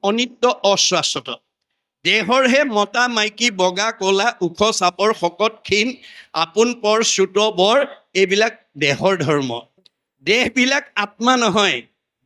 অনিত্য অশ্বাশ্বত। দেহৰহে মতা মাইকী বগা কলা ওখ চাপৰ শকত ক্ষীণ আপোন পৰ চুত বৰ এইবিলাক দেহৰ ধৰ্ম। দেহবিলাক আত্মা নহয়,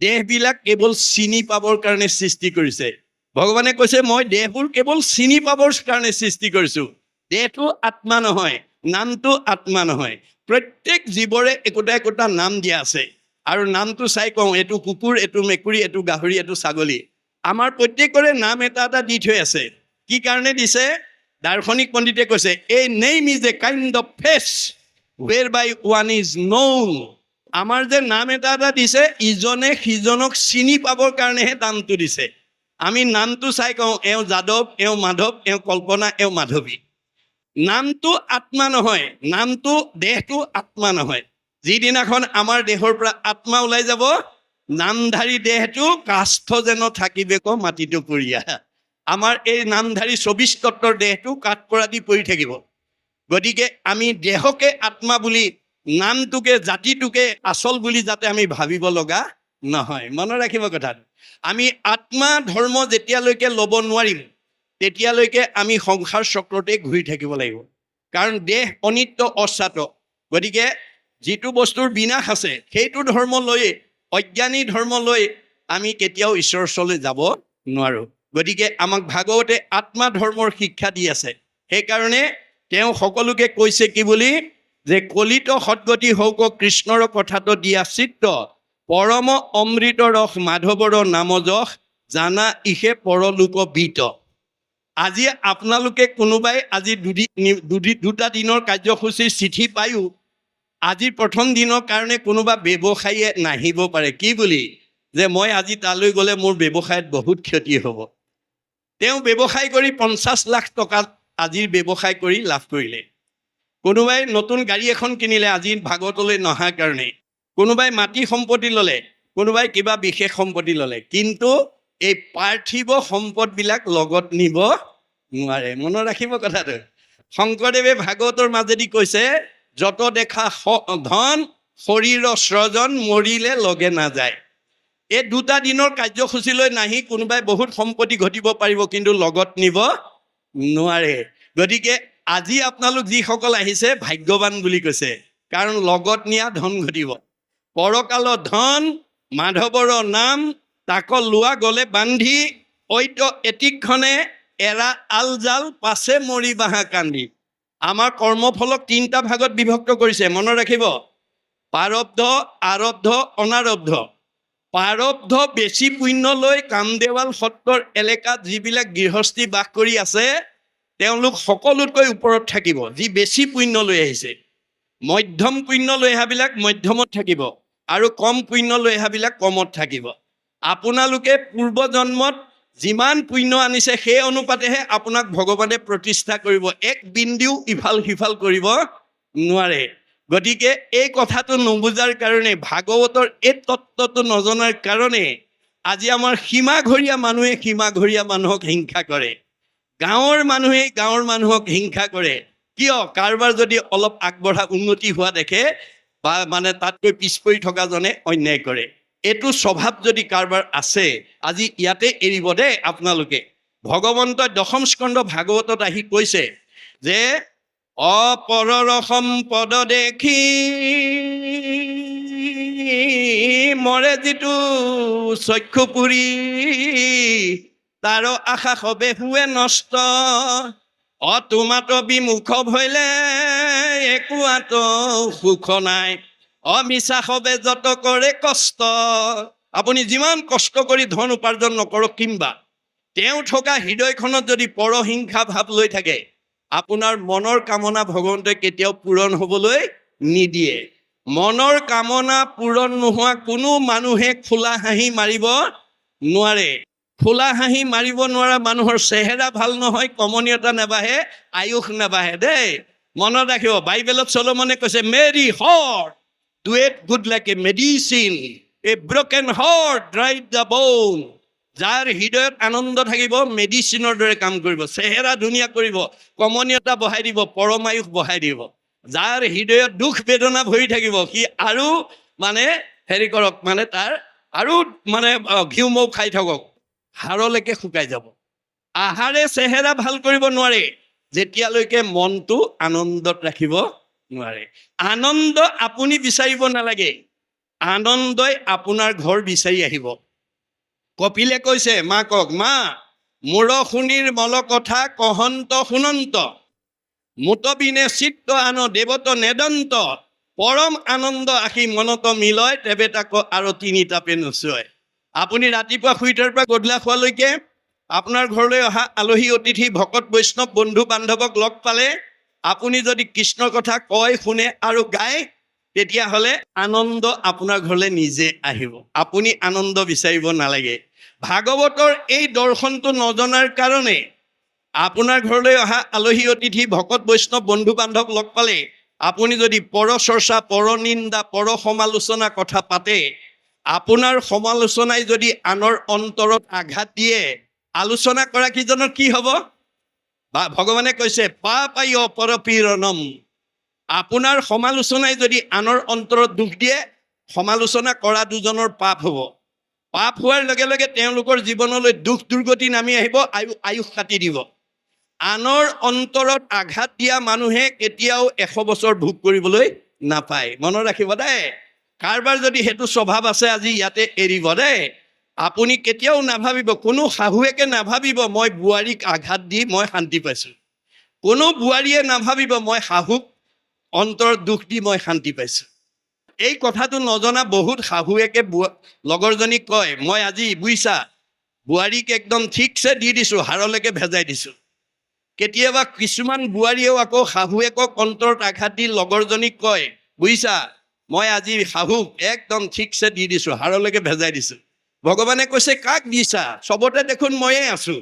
দেহবিলাক কেৱল চিনি পাবৰ কাৰণে সৃষ্টি কৰিছে। ভগৱানে কৈছে মই দেহবোৰ কেৱল চিনি পাবৰ কাৰণে সৃষ্টি কৰিছোঁ। দেহটো আত্মা নহয়, নামটো আত্মা নহয়। প্ৰত্যেক জীৱৰে একোটা একোটা নাম দিয়া আছে আৰু নামটো চাই কওঁ এইটো কুকুৰ, এইটো মেকুৰী, এইটো গাহৰি, এইটো ছাগলী। আমাৰ প্ৰত্যেকৰে নাম এটা এটা দি থৈ আছে। কি কাৰণে দিছে? দাৰ্শনিক পণ্ডিতে কৈছে a name is a kind of face whereby one is known. আমাৰ যে নাম এটা এটা দিছে ইজনে সিজনক চিনি পাবৰ কাৰণেহে নামটো দিছে। আমি নামটো চাই কওঁ এওঁ যাদৱ, এওঁ মাধৱ, এওঁ কল্পনা, এওঁ মাধৱী। নামটো আত্মা নহয়, নামটো দেহটো আত্মা নহয়। যিদিনাখন আমাৰ দেহৰ পৰা আত্মা ওলাই যাব, নামধাৰী দেহটো কাষ্ঠ যেন থাকিবে ক মাটিটো পৰিয়া। আমাৰ এই নামধাৰী 24 তত্ত্বৰ দেহটো কাঠ পৰা দি পৰি থাকিব। গতিকে আমি দেহকে আত্মা বুলি, নামটোকে জাতিটোকে আচল বুলি যাতে আমি ভাবিব লগা নহয়। মনত ৰাখিব কথাটো। আমি আত্মা ধৰ্ম যেতিয়ালৈকে ল'ব নোৱাৰিম তেতিয়ালৈকে আমি সংসাৰ চক্ৰতে ঘূৰি থাকিব লাগিব। কাৰণ দেহ অনিত্য অশ্বাত। গতিকে যিটো বস্তুৰ বিনাশ আছে সেইটো ধৰ্ম লৈ, অজ্ঞানী ধৰ্ম লৈ আমি কেতিয়াও ঈশ্বৰৰ ওচৰলৈ যাব নোৱাৰোঁ। গতিকে আমাক ভাগৱতে আত্মা ধৰ্মৰ শিক্ষা দি আছে। সেইকাৰণে তেওঁ সকলোকে কৈছে কি বুলি, যে কলিত সদগতি হওক কৃষ্ণৰ কথাটো দিয়া চিত্ৰ, পৰম অমৃত ৰস মাধৱৰ নাম যশ, জানা ইহে পৰলোক বিত। আজি আপোনালোকে কোনোবাই আজি দুটা দিনৰ কাৰ্যসূচীৰ চিঠি পায়ো আজিৰ প্ৰথম দিনৰ কাৰণে কোনোবা ব্যৱসায়ীয়ে নাহিব পাৰে। কি বুলি? যে মই আজি তালৈ গ'লে মোৰ ব্যৱসায়ত বহুত ক্ষতি হ'ব। তেওঁ ব্যৱসায় কৰি 50 লাখ টকা আজিৰ ব্যৱসায় কৰি লাভ কৰিলে। কোনোবাই নতুন গাড়ী এখন কিনিলে আজি ভাগৱতলৈ নহাৰ কাৰণে। কোনোবাই মাটি সম্পত্তি ল'লে, কোনোবাই কিবা বিশেষ সম্পত্তি ল'লে। কিন্তু এই পাৰ্থিৱ সম্পদবিলাক লগত নিব নোৱাৰে। মনত ৰাখিব কথাটো। শংকৰদেৱে ভাগৱতৰ মাজেদি কৈছে যত দেখা ধন শৰীৰ সৃজন মৰিলে লগে নাযায়। এই দুটা দিনৰ কাৰ্যসূচীলৈ নাহি কোনোবাই বহুত সম্পত্তি ঘটিব পাৰিব, কিন্তু লগত নিব নোৱাৰে। গতিকে আজি আপোনালোক যিসকল আহিছে ভাগ্যৱান বুলি কৈছে, কাৰণ লগত নিয়া ধন ঘটিব। পৰকালৰ ধন মাধৱৰ নাম, তাক লোৱা গলে বান্ধি, ঐত এটিক্ষণে এৰা আলজাল পাছে মৰি বাহা কান্দি। আমাৰ কৰ্মফলক 3টা ভাগত বিভক্ত কৰিছে। মনত ৰাখিব, প্ৰাৰব্ধ, আৰব্ধ, অনাৰব্ধ। প্ৰাৰব্ধ বেছি পুণ্য লৈ কামদেৱাল সত্ৰৰ এলেকাত যিবিলাক গৃহস্থী বাস কৰি আছে তেওঁলোক সকলোতকৈ ওপৰত থাকিব, যি বেছি পুণ্য লৈ আহিছে। মধ্যম পুণ্য লৈ অহাবিলাক মধ্যমত থাকিব আৰু কম পুণ্য লৈ অহাবিলাক কমত থাকিব। আপোনালোকে পূৰ্বজন্মত যিমান পুণ্য আনিছে সেই অনুপাতেহে আপোনাক ভগৱানে প্ৰতিষ্ঠা কৰিব। এক বিন্দু ইফাল সিফাল কৰিব নোৱাৰে। গতিকে এই কথাটো নুবুজাৰ কাৰণে, ভাগৱতৰ এই তত্ত্বটো নজনাৰ কাৰণে আজি আমাৰ সীমাঘৰীয়া মানুহে সীমাঘৰীয়া মানুহক হিংসা কৰে। গাঁৱৰ মানুহে গাঁৱৰ মানুহক হিংসা কৰে। কিয়? কাৰোবাৰ যদি অলপ আগবঢ়া উন্নতি হোৱা দেখে বা মানে তাতকৈ পিছ পৰি থকাজনে অন্যায় কৰে। এইটো স্বভাৱ যদি কাৰোবাৰ আছে আজি ইয়াতে এৰিব দেই আপোনালোকে। ভগৱন্তই 10ম স্কন্ধ ভাগৱতত আহি কৈছে যে অপৰৰ সম্পদ দেখি মৰে যিটো চক্ষু পুৰি, তাৰ আশা সবে হুৱে নষ্ট, অটোমাত বিমুখ ভৈলে একোৱাত সুখ নাই, অমিছা সবে যত কৰে কষ্ট। আপুনি যিমান কষ্ট কৰি ধন উপাৰ্জন নকৰক কিম্বা, তেওঁ থকা হৃদয়খনত যদি পৰহিংসা ভাৱ লৈ থাকে, আপোনাৰ মনৰ কামনা ভগৱন্তই কেতিয়াও পূৰণ হ'বলৈ নিদিয়ে। মনৰ কামনা পূৰণ নোহোৱা কোনো মানুহে খোলা হাঁহি মাৰিব নোৱাৰে। খোলা হাঁহি মাৰিব নোৱাৰা মানুহৰ চেহেৰা ভাল নহয়, কমনীয়তা নাবাঢ়ে, আয়ুস নাবাঢ়ে দেই। মনত ৰাখিব, বাইবেলত চলমনে কৈছে merry heart do it good like a medicine, a broken heart drive the bone. যাৰ হৃদয়ত আনন্দ থাকিব মেডিচিনৰ দৰে কাম কৰিব, চেহেৰা ধুনীয়া কৰিব, কমনীয়তা বঢ়াই দিব, পৰমায়ুস বঢ়াই দিব। যাৰ হৃদয়ত দুখ বেদনা ভৰি থাকিব সি আৰু মানে হেৰি কৰক, মানে তাৰ আৰু মানে ঘিউ মৌ খাই থাকক, হাড়লৈকে শুকাই যাব। আহাৰে চেহেৰা ভাল কৰিব নোৱাৰে যেতিয়ালৈকে মনটো আনন্দত ৰাখিব নোৱাৰে। আনন্দ আপুনি বিচাৰিব নালাগে, আনন্দই আপোনাৰ ঘৰ বিচাৰি আহিব। কপিলে কৈছে মাকক, মা মোৰ শুনিৰ মল কথা কহন্ত শুনন্ত, মুতবিনে চিত্ত আন দেৱত নেদন্ত, পৰম আনন্দ আহি মনত মিলয়, তেবে তাক আৰু তিনি তাপে নচয়। আপুনি ৰাতিপুৱা শুই উঠাৰ পৰা গধূলা খোৱালৈকে আপোনাৰ ঘৰলৈ অহা আলহী অতিথি ভকত বৈষ্ণৱ বন্ধু বান্ধৱক লগ পালে আপুনি যদি কৃষ্ণৰ কথা কয়, শুনে আৰু গায়, তেতিয়াহ'লে আনন্দ আপোনাৰ ঘৰলৈ নিজে আহিব। আপুনি আনন্দ বিচাৰিব নালাগে। ভাগৱতৰ এই দৰ্শনটো নজনাৰ কাৰণে আপোনাৰ ঘৰলৈ অহা আলহী অতিথি ভকত বৈষ্ণৱ বন্ধু বান্ধৱ লগ পালে আপুনি যদি পৰচৰ্চা, পৰনিন্দা, পৰ সমালোচনা কথা পাতে, আপোনাৰ সমালোচনাই যদি আনৰ অন্তৰত আঘাত দিয়ে, আলোচনা কৰা কিজনৰ কি হ'ব? বা ভগৱানে কৈছে পাপায় পৰপীড়নম। আপোনাৰ সমালোচনাই যদি আনৰ অন্তৰত দুখ দিয়ে, সমালোচনা কৰা দুজনৰ পাপ হ'ব। পাপ হোৱাৰ লগে লগে তেওঁলোকৰ জীৱনলৈ দুখ দুৰ্গতি নামি আহিব, আয়ুস কাটি দিব। আনৰ অন্তৰত আঘাত দিয়া মানুহে কেতিয়াও 100 বছৰ ভোগ কৰিবলৈ নাপায়। মনত ৰাখিব দেই। কাৰোবাৰ যদি সেইটো স্বভাৱ আছে আজি ইয়াতে এৰিব দেই। আপুনি কেতিয়াও নাভাবিব, কোনো শাহুৱেকে নাভাবিব মই বোৱাৰীক আঘাত দি মই শান্তি পাইছোঁ। কোনো বোৱাৰীয়ে নাভাবিব মই শাহুক অন্তৰত দুখ দি মই শান্তি পাইছোঁ। এই কথাটো নজনা বহুত শাহুৱেকে লগৰজনীক কয়, মই আজি বুইছা বোৱাৰীক একদম ঠিকছে দি দিছোঁ, হাড়লৈকে ভেজাই দিছোঁ। কেতিয়াবা কিছুমান বোৱাৰীয়েও আকৌ শাহুৱেকক অন্তৰত আঘাত দি লগৰজনীক কয়, বুইছা মই আজি শাহুক একদম ঠিকছে দি দিছোঁ, হাড়লৈকে ভেজাই দিছোঁ। ভগৱানে কৈছে কাক দিছা? চবতে দেখোন ময়ে আছোঁ।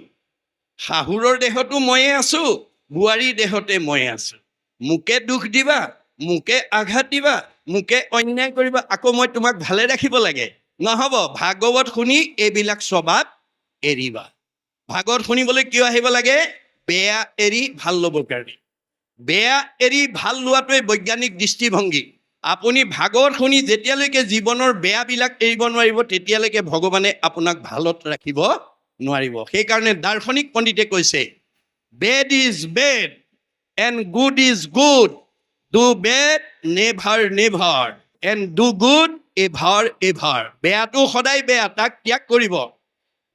শাহুৰৰ দেহতো ময়ে আছোঁ, বোৱাৰীৰ দেহতে ময়ে আছোঁ। মোকে দুখ দিবা, মোকে আঘাত দিবা, মোকে অন্যায় কৰিবা, আকৌ মই তোমাক ভালে ৰাখিব লাগে? নহ'ব। ভাগৱত শুনি এইবিলাক স্বভাৱ এৰিবা। ভাগৱত শুনিবলৈ কিয় আহিব লাগে? বেয়া এৰি ভাল ল'বৰ কাৰণে। বেয়া এৰি ভাল লোৱাটোৱে বৈজ্ঞানিক দৃষ্টিভংগী। আপুনি ভাগৱত শুনি যেতিয়ালৈকে জীৱনৰ বেয়াবিলাক এৰিব নোৱাৰিব, তেতিয়ালৈকে ভগৱানে আপোনাক ভালত ৰাখিব নোৱাৰিব। সেইকাৰণে দাৰ্শনিক পণ্ডিতে কৈছে bed is bed and good is good, do bed never never and do good ever ever. বেয়াটো সদায় বেয়া, তাক ত্যাগ কৰিব।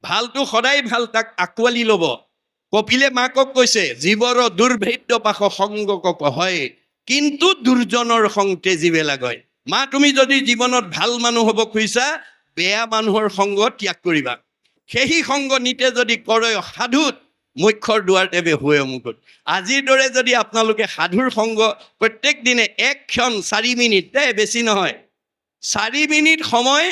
ভালটো সদায় ভাল, তাক আঁকোৱালি ল'ব। কপিলে মাকক কৈছে জীৱৰ দুৰ্ভেদ্য পাশ সংগকক হয়, কিন্তু দুৰ্জনৰ সংতে জীৱে লাগয়। মা তুমি যদি জীৱনত ভাল মানুহ হ'ব খুজিছা, বেয়া মানুহৰ সংগ ত্যাগ কৰিবা। সেই সংগ নিতে যদি কৰে সাধুত, মুখ্যৰ দুৱাৰ তেবে হুৱে মুকুট। আজিৰ দৰে যদি আপোনালোকে সাধুৰ সংগ প্ৰত্যেক দিনে 1 ক্ষণ 4 মিনিট, বেছি নহয়, 4 মিনিট সময়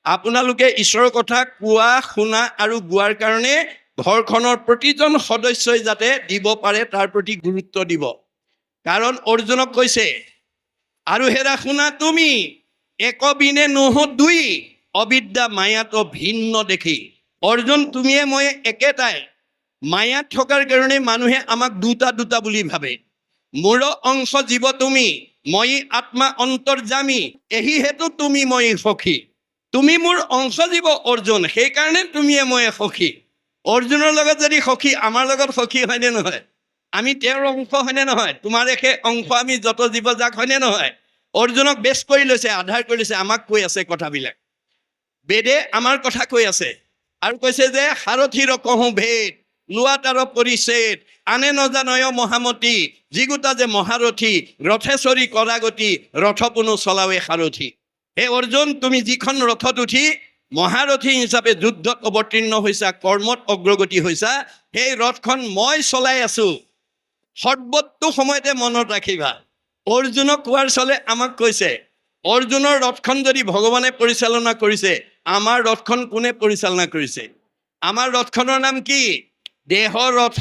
আপোনালোকে ঈশ্বৰৰ কথা কোৱা, শুনা আৰু গোৱাৰ কাৰণে ঘৰখনৰ প্ৰতিজন সদস্যই যাতে দিব পাৰে তাৰ প্ৰতি গুৰুত্ব দিব। কাৰণ অৰ্জুনক কৈছে আৰু হেৰা শুনা তুমি, একবিনে নোহ দুই, অবিদ্যা মায়াতো ভিন্ন দেখি। অৰ্জুন তুমিয়ে মই একেটাই। মায়াত থকাৰ কাৰণে মানুহে আমাক দুটা দুটা বুলি ভাবে। মোৰ অংশ জীৱ তুমি, মই আত্মা অন্তৰ্যামী, এহি হেতু তুমি মই সখী। তুমি মোৰ অংশ জীৱ অৰ্জুন, সেইকাৰণে তুমিয়ে মই সখী। অৰ্জুনৰ লগত যদি সখী, আমাৰ লগত সখী হয়নে নহয়? আমি তেওঁৰ অংশ হয়নে নহয়? তোমাৰে সেই অংশ আমি যত জীৱ যাক, হয়নে নহয়? অৰ্জুনক বেছ কৰি লৈছে, আধাৰ কৰি লৈছে, আমাক কৈ আছে কথাবিলাক। বেদে আমাৰ কথা কৈ আছে আৰু কৈছে যে সাৰথিৰ কহোঁ ভেদ, লোৱা তাৰ পৰিছেদ, আনে নজানয় মহামতী, যিগোটা যে মহাৰথী, ৰথেশ্বৰী কৰাগতি, ৰথ পুনো চলাৱে সাৰথী। হে অৰ্জুন, তুমি যিখন ৰথত উঠি মহাৰথী হিচাপে যুদ্ধত অৱতীৰ্ণ হৈছা, কৰ্মত অগ্ৰগতি হৈছা, সেই ৰথখন মই চলাই আছোঁ। সৰ্বতো সময়তে মনত ৰাখিবা। অৰ্জুনক কোৱাৰ চলে আমাক কৈছে। অৰ্জুনৰ ৰথখন যদি ভগৱানে পৰিচালনা কৰিছে, আমাৰ ৰথখন কোনে পৰিচালনা কৰিছে? আমাৰ ৰথখনৰ নাম কি? দেহ ৰথ,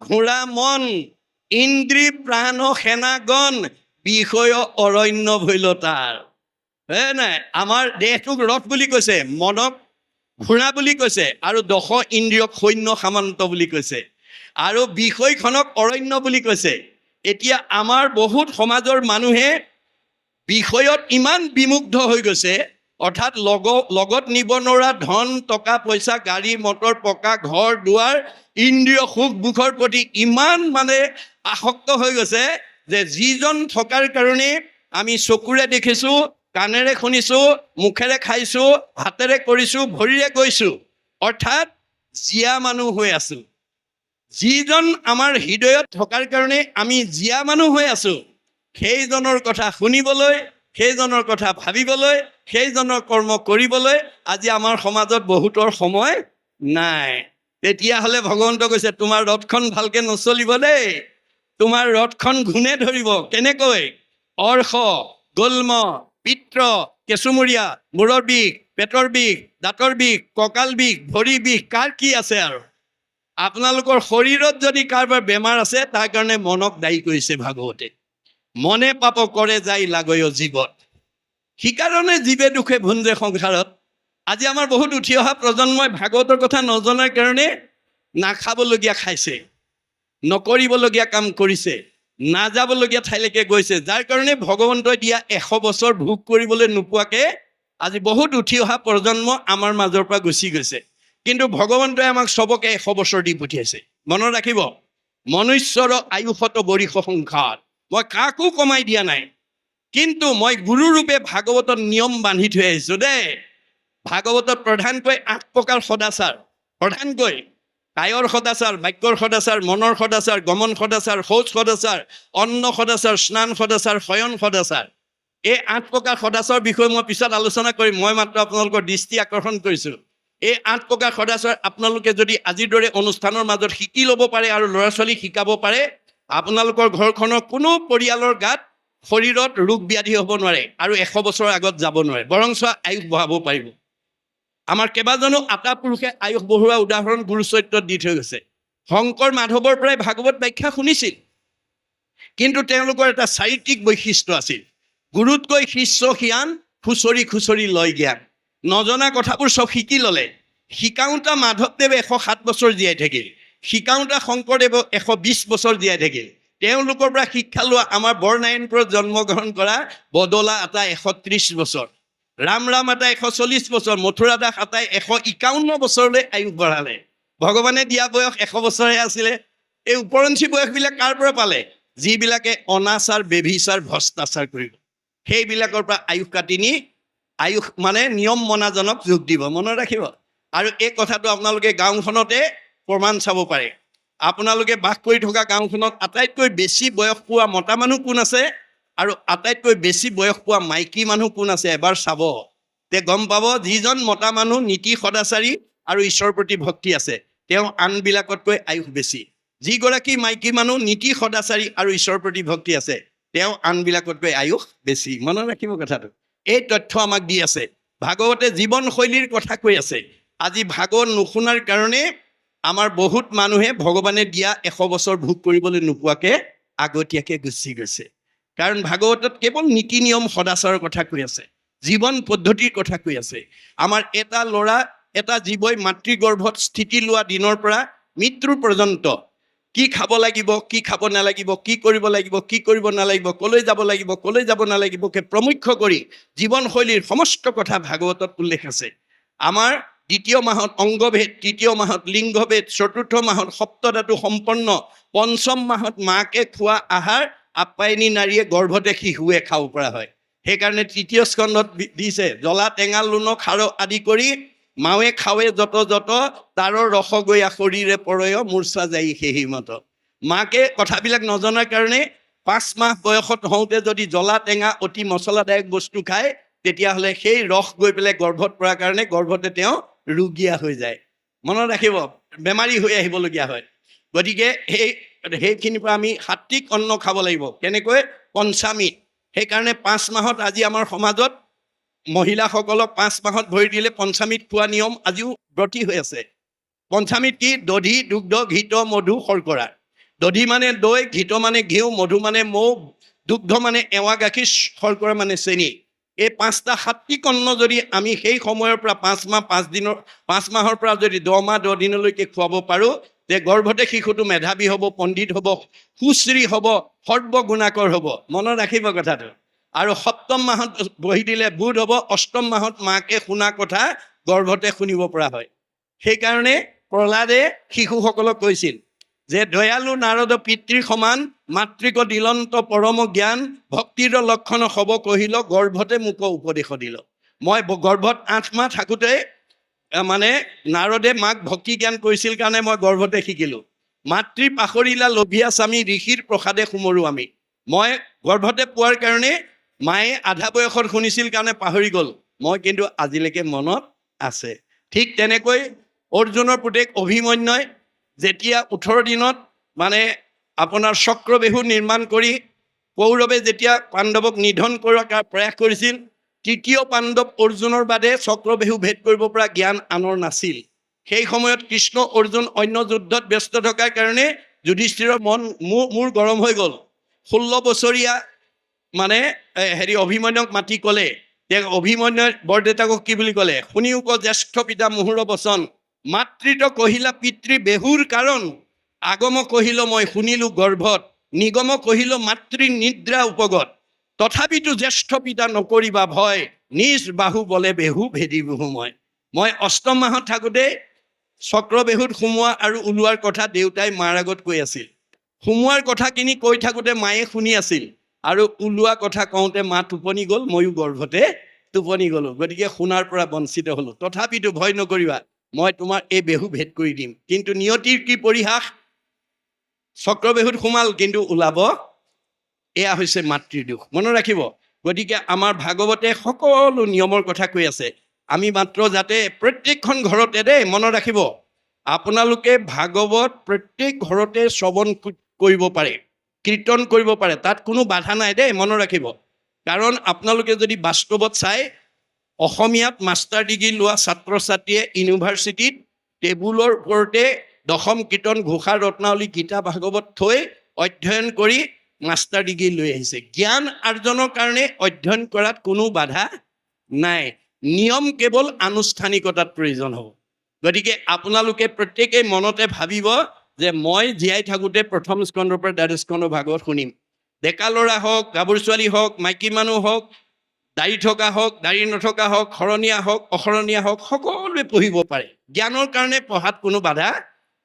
ঘোঁৰা মন, ইন্দ্ৰী প্ৰাণ সেনাগণ, বিষয় অৰণ্য ভৈলতাৰ। হে নাই, আমাৰ দেহটোক ৰথ বুলি কৈছে, মনক ঘোঁৰা বুলি কৈছে, আৰু 10 ইন্দ্ৰিয়ক সৈন্য সামন্ত বুলি কৈছে, আৰু বিষয়খনক অৰণ্য বুলি কৈছে। এতিয়া আমাৰ বহুত সমাজৰ মানুহে বিষয়ত ইমান বিমুগ্ধ হৈ গৈছে, অৰ্থাৎ লগত নিব নোৱাৰা ধন টকা পইচা গাড়ী মটৰ পকা ঘৰ দুৱাৰ ইন্দ্ৰিয় সুখ বুখৰ প্ৰতি ইমান মানে আসক্ত হৈ গৈছে যে যিজন থকাৰ কাৰণে আমি চকুৰে দেখিছোঁ, কাণেৰে শুনিছোঁ, মুখেৰে খাইছোঁ, হাতেৰে কৰিছোঁ, ভৰিৰে গৈছোঁ, অৰ্থাৎ জীয়া মানুহ হৈ আছোঁ। যিজন আমাৰ হৃদয়ত থকাৰ কাৰণে আমি জীয়া মানুহ হৈ আছোঁ, সেইজনৰ কথা শুনিবলৈ, সেইজনৰ কথা ভাবিবলৈ, সেইজনৰ কৰ্ম কৰিবলৈ আজি আমাৰ সমাজত বহুতৰ সময় নাই। তেতিয়াহ'লে ভগৱন্ত কৈছে তোমাৰ ৰথখন ভালকৈ নচলিব দেই, তোমাৰ ৰথখন ঘূণে ধৰিব। কেনেকৈ? অৰ্শ, গল্ম, পিত্ৰ, কেঁচুমূৰীয়া, মূৰৰ বিষ, পেটৰ বিষ, দাঁতৰ বিষ, কঁকাল বিষ, ভৰি বিষ, কাৰ কি আছে আৰু? আপোনালোকৰ শৰীৰত যদি কাৰোবাৰ বেমাৰ আছে তাৰ কাৰণে মনক দায়ী কৰিছে ভাগৱতে। মনে পাপ কৰে যাই লাগয় জীৱত, সিকাৰণে জীৱে দুখে ভুঞ্জে সংসাৰত। আজি আমাৰ বহুত উঠি অহা প্ৰজন্মই ভাগৱতৰ কথা নজনাৰ কাৰণে নাখাবলগীয়া খাইছে, নকৰিবলগীয়া কাম কৰিছে, নাযাবলগীয়া ঠাইলৈকে গৈছে, যাৰ কাৰণে ভগৱন্তই দিয়া 100 বছৰ ভোগ কৰিবলৈ নোপোৱাকৈ আজি বহুত উঠি অহা প্ৰজন্ম আমাৰ মাজৰ পৰা গুচি গৈছে। কিন্তু ভগৱন্তই আমাক চবকে 100 বছৰ দি পঠিয়াইছে। মনত ৰাখিব, মনুষ্যৰ আয়ুষত বৰিষ সংসাৰ, মই কাকো কমাই দিয়া নাই, কিন্তু মই গুৰুৰূপে ভাগৱতত নিয়ম বান্ধি থৈ আহিছোঁ দেই। ভাগৱতত প্ৰধানকৈ 8 প্ৰকাৰ সদাচাৰ, প্ৰধানকৈ কায়ৰ সদাচাৰ, বাক্যৰ সদাচাৰ, মনৰ সদাচাৰ, গমন সদাচাৰ, শৌচ সদাচাৰ, অন্ন সদাচাৰ, স্নান সদাচাৰ, শয়ন সদাচাৰ। এই 8 প্ৰকাৰ সদাচাৰৰ বিষয়ে মই পিছত আলোচনা কৰিম, মই মাত্ৰ আপোনালোকৰ দৃষ্টি আকৰ্ষণ কৰিছোঁ। এই 8 প্ৰকাৰ সদাচাৰ আপোনালোকে যদি আজিৰ দৰে অনুষ্ঠানৰ মাজত শিকি ল'ব পাৰে আৰু ল'ৰা ছোৱালীক শিকাব পাৰে, আপোনালোকৰ ঘৰখনৰ কোনো পৰিয়ালৰ গাত শৰীৰত ৰোগ ব্যাধি হ'ব নোৱাৰে আৰু 100 বছৰৰ আগত যাব নোৱাৰে, বৰঞ্চ আয়ুস বঢ়াব পাৰিব। আমাৰ কেইবাজনো আতা পুৰুষে আয়ুস বঢ়োৱা উদাহৰণ গুৰু চৰিত্ৰত দি থৈ গৈছে। শংকৰ মাধৱৰ পৰাই ভাগৱত ব্যাখ্যা শুনিছিল, কিন্তু তেওঁলোকৰ এটা চাৰিত্ৰিক বৈশিষ্ট্য আছিল। গুৰুতকৈ শিষ্য সিয়ান, খুচৰি খুচৰি লয় জ্ঞান। নজনা কথাবোৰ চব শিকি ল'লে। শিকাওঁতা মাধৱদেৱে 107 বছৰ জীয়াই থাকিল, শিকাওঁতা শংকৰদেৱ 120 বছৰ জীয়াই থাকিল। তেওঁলোকৰ পৰা শিক্ষা লোৱা আমাৰ বৰনাৰায়ণপুৰত জন্মগ্ৰহণ কৰা বদলা আতা 130 বছৰ, ৰাম আতা 140 বছৰ, মথুৰা দাস আতাই 151 বছৰলৈ আয়ুস বঢ়ালে। ভগৱানে দিয়া বয়স 100 বছৰহে আছিলে। এই ওপৰঞ্চি বয়সবিলাক কাৰ পৰা পালে? যিবিলাকে অনাচাৰ, বেভিচাৰ, ভ্ৰষ্টাচাৰ কৰিব, সেইবিলাকৰ পৰা আয়ুস কাটি নি আয়ুস মানে নিয়ম মনাজনক যোগ দিব। মনত ৰাখিব। আৰু এই কথাটো আপোনালোকে গাঁওখনতে প্ৰমাণ চাব পাৰে। আপোনালোকে বাস কৰি থকা গাঁওখনত আটাইতকৈ বেছি বয়স পোৱা মতা মানুহ কোন আছে আৰু আটাইতকৈ বেছি বয়স পোৱা মাইকী মানুহ কোন আছে এবাৰ চাব, তে গম পাব যিজন মতা মানুহ নীতি সদাচাৰী আৰু ঈশ্বৰৰ প্ৰতি ভক্তি আছে তেওঁ আনবিলাকতকৈ আয়ুস বেছি। যিগৰাকী মাইকী মানুহ নীতি সদাচাৰী আৰু ঈশ্বৰৰ প্ৰতি ভক্তি আছে তেওঁ আনবিলাকতকৈ আয়ুস বেছি। মনত ৰাখিব কথাটো। এই তথ্য আমাক দি আছে। ভাগৱতে জীৱনশৈলীৰ কথা কৈ আছে। আজি ভাগৱত নুশুনাৰ কাৰণে আমাৰ বহুত মানুহে ভগৱানে দিয়া 100 বছৰ ভোগ কৰিবলৈ নোপোৱাকৈ আগতীয়াকৈ গুচি গৈছে। কাৰণ ভাগৱতত কেৱল নীতি নিয়ম সদাচাৰৰ কথা কৈ আছে, জীৱন পদ্ধতিৰ কথা কৈ আছে। আমাৰ এটা ল'ৰা, এটা জীৱই মাতৃগৰ্ভত স্থিতি লোৱা দিনৰ পৰা মৃত্যুৰ পৰ্যন্ত কি খাব লাগিব, কি খাব নালাগিব, কি কৰিব লাগিব, কি কৰিব নালাগিব, কলৈ যাব লাগিব, কলৈ যাব নালাগিবকে প্ৰমুখ্য কৰি জীৱনশৈলীৰ সমস্ত কথা ভাগৱতত উল্লেখ আছে। আমাৰ 2য় মাহত অংগভেদ, 3য় মাহত লিংগভেদ, 4ৰ্থ মাহত সপ্তধাতু সম্পন্ন, 5ম মাহত মাকে খোৱা আহাৰ আপ্যায়নী নাৰীয়ে গৰ্ভতে শিশুৱে খাব পৰা হয়। সেইকাৰণে 3য় স্কন্ধত দিছে জ্বলা টেঙা লুণ খাৰ আদি কৰি মাৱে খাৱে যত যত তাৰৰ ৰস গয়া শৰীৰে পৰয় মূৰ্ছা যাই সেহি মত। মাকে কথাবিলাক নজনাৰ কাৰণে 5 মাহ বয়সত হওঁতে যদি জ্বলা টেঙা অতি মছলাদায়ক বস্তু খায় তেতিয়াহ'লে সেই ৰস গৈ পেলাই গৰ্ভত পৰাৰ কাৰণে গৰ্ভতে তেওঁ ৰোগীয়া হৈ যায়। মনত ৰাখিব, বেমাৰী হৈ আহিবলগীয়া হয়। গতিকে সেইখিনিৰ পৰা আমি সাত্বিক অন্ন খাব লাগিব। কেনেকৈ? পঞ্চামৃত। সেইকাৰণে 5 মাহত আজি আমাৰ সমাজত মহিলাসকলক 5 মাহত ভৰি দিলে পঞ্চামৃত খোৱা নিয়ম আজিও ব্ৰতী হৈ আছে। পঞ্চামৃত কি? দধি, দুগ্ধ, ঘৃত, মধু, শৰ্কৰা। দধি মানে দৈ, ঘৃত মানে ঘিউ, মধু মানে মৌ, দুগ্ধ মানে এৱা গাখীৰ, শৰ্কৰা মানে চেনি। এই 5টা সাত্বিক অন্ন যদি আমি সেই সময়ৰ পৰা 5 মাহ 5 মাহৰ পৰা যদি 10 মাহ 10 দিনলৈকে খুৱাব পাৰোঁ তে গৰ্ভতে শিশুটো মেধাৱী হ'ব, পণ্ডিত হ'ব, সুশ্ৰী হ'ব, সৰ্বগুণাকৰ হ'ব। মনত ৰাখিব কথাটো। আৰু সপ্তম মাহত বহি দিলে বুধ হ'ব, অষ্টম মাহত মাকে শুনা কথা গৰ্ভতে শুনিব পৰা হয়। সেইকাৰণে প্ৰহ্লাদে শিশুসকলক কৈছিল যে দয়ালু নাৰদ পিতৃ সমান মাতৃক দিলন্ত পৰম জ্ঞান ভক্তিৰ লক্ষণ হব কহিল গৰ্ভতে মোক উপদেশ দিল। মই গৰ্ভত 8 মাহ থাকোঁতে মানে নাৰদে মাক ভক্তি জ্ঞান কৰিছিল কাৰণে মই গৰ্ভতে শিকিলোঁ। মাতৃ পাখৰিলা লভিয়া স্বামী ঋষিৰ প্ৰসাদে সুমৰো আমি। মই গৰ্ভতে পোৱাৰ কাৰণে মায়ে আধা বয়সত শুনিছিল কাৰণে পাহৰি গ'ল, মই কিন্তু আজিলৈকে মনত আছে। ঠিক তেনেকৈ অৰ্জুনৰ পুতেক অভিমন্যুই যেতিয়া 18 দিনত মানে আপোনাৰ চক্ৰবেহু নিৰ্মাণ কৰি কৌৰৱে যেতিয়া পাণ্ডৱক নিধন কৰাৰ প্ৰয়াস কৰিছিল, তৃতীয় পাণ্ডৱ অৰ্জুনৰ বাদে চক্ৰবেহু ভেদ কৰিব পৰা জ্ঞান আনৰ নাছিল। সেই সময়ত কৃষ্ণ অৰ্জুন অন্য যুদ্ধত ব্যস্ত থকাৰ কাৰণে যুধিষ্ঠিৰৰ মূৰ গৰম হৈ গ'ল। 16 বছৰীয়া মানে অভিমন্যুক মাতি ক'লে, অভিমন্যুৰ বৰদেউতাকক কি বুলি ক'লে, শুনিও ক জ্যেষ্ঠ পিতা মুহুৰ বচন, মাতৃত কহিলা পিতৃ বেহুৰ কাৰণ, আগম কহিল মই শুনিলো গৰ্ভত, নিগম কহিল মাতৃ নিদ্ৰা উপগত, তথাপিতো জ্যেষ্ঠ পিতা নকৰিবা ভয়, নিজ বাহু বলে বেহু ভেদি বহু মই 8ম মাহত থাকোঁতে চক্ৰবেহুত সোমোৱা আৰু ওলোৱাৰ কথা দেউতাই মাৰ আগত কৈ আছিল। সোমোৱাৰ কথাখিনি কৈ থাকোঁতে মায়ে শুনি আছিল আৰু ওলোৱা কথা কওঁতে মা টোপনি গ'ল, ময়ো গৰ্ভতে টোপনি গ'লোঁ। গতিকে শুনাৰ পৰা বঞ্চিত হ'লোঁ। তথাপিতো ভয় নকৰিবা, মই তোমাৰ এই বেহু ভেদ কৰি দিম। কিন্তু নিয়তিৰ কি পৰিহাস, চক্ৰবেহুত সোমাল কিন্তু ওলাব, এয়া হৈছে মাতৃৰ দুখ। মনত ৰাখিব। গতিকে আমাৰ ভাগৱতে সকলো নিয়মৰ কথা কৈ আছে। আমি মাত্ৰ যাতে প্ৰত্যেকখন ঘৰতে দেই, মনত ৰাখিব, আপোনালোকে ভাগৱত প্ৰত্যেক ঘৰতে শ্ৰৱণ কৰিব পাৰে, কীৰ্তন কৰিব পাৰে, তাত কোনো বাধা নাই দেই, মনত ৰাখিব। কাৰণ আপোনালোকে যদি বাস্তৱত চাই, অসমীয়াত মাষ্টাৰ ডিগ্ৰী লোৱা ছাত্ৰ ছাত্ৰীয়ে ইউনিভাৰ্চিটিত টেবুলৰ ওপৰতে দশম কীৰ্তন ঘোষা ৰত্নাৱলী গীতা ভাগৱত থৈ অধ্যয়ন কৰি মাষ্টাৰ ডিগ্ৰী লৈ আহিছে। জ্ঞান আৰ্জনৰ কাৰণে অধ্যয়ন কৰাত কোনো বাধা নাই, নিয়ম কেৱল আনুষ্ঠানিকতাত প্ৰয়োজন হ'ব। গতিকে আপোনালোকে প্ৰত্যেকেই মনতে ভাবিব যে মই জীয়াই থাকোঁতে প্ৰথম স্কন্ধৰ পৰা দ্বাদশ স্কন্ধ ভাগৱত শুনিম। ডেকা ল'ৰা হওক, গাভৰু ছোৱালী হওক, মাইকী মানুহ হওক, দাড়ি থকা হওক, দাড়ি নথকা হওক, শৰণীয়া হওক, অশৰণীয়া হওক, সকলোৱে পঢ়িব পাৰে। জ্ঞানৰ কাৰণে পঢ়াত কোনো বাধা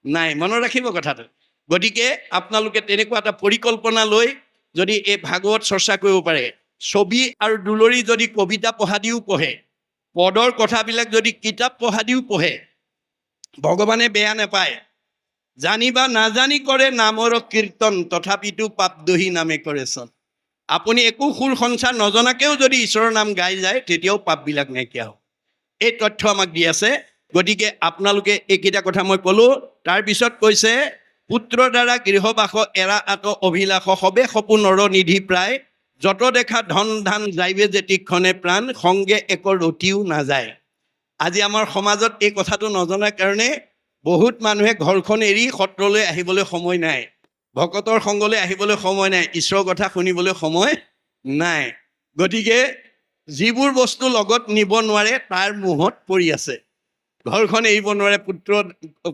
নাই, মনত ৰাখিব কথাটো। গতিকে আপোনালোকে তেনেকুৱা এটা পৰিকল্পনা লৈ যদি এই ভাগৱত চৰ্চা কৰিব পাৰে, ছবি আৰু দুলৰি যদি কবিতা পঢ়া দিও পঢ়ে, পদৰ কথাবিলাক যদি কিতাপ পঢ়া দিও পঢ়ে, ভগৱানে বেয়া নাপায়। জানিবা নাজানি কৰে নামৰ কীৰ্তন, তথাপিতো পাপ দহি নামে কৰে চন। আপুনি একো সুৰ সঞ্চাৰ নজনাকেও যদি ঈশ্বৰৰ নাম গাই যায়, তেতিয়াও পাপবিলাক নাইকিয়া হ'ব। এই তথ্য আমাক দি আছে। গতিকে আপোনালোকে এইকেইটা কথা মই ক'লোঁ। তাৰপিছত কৈছে, পুত্ৰ দ্বাৰা গৃহবাস এৰা আত অভিলাষ, সবে সপোন নৰনিধি প্ৰায়, যত দেখা ধন ধান যাইবে যেতিক্ষণে প্ৰাণ, সংগে একৰ ৰতিও নাযায়। আজি আমাৰ সমাজত এই কথাটো নজনাৰ কাৰণে বহুত মানুহে ঘৰখন এৰি সত্ৰলৈ আহিবলৈ সময় নাই, ভকতৰ সংগলৈ আহিবলৈ সময় নাই, ঈশ্বৰৰ কথা শুনিবলৈ সময় নাই। গতিকে যিবোৰ বস্তু লগত নিব নোৱাৰে তাৰ মোহত পৰি আছে। ঘৰখন এৰিব নোৱাৰে, পুত্ৰ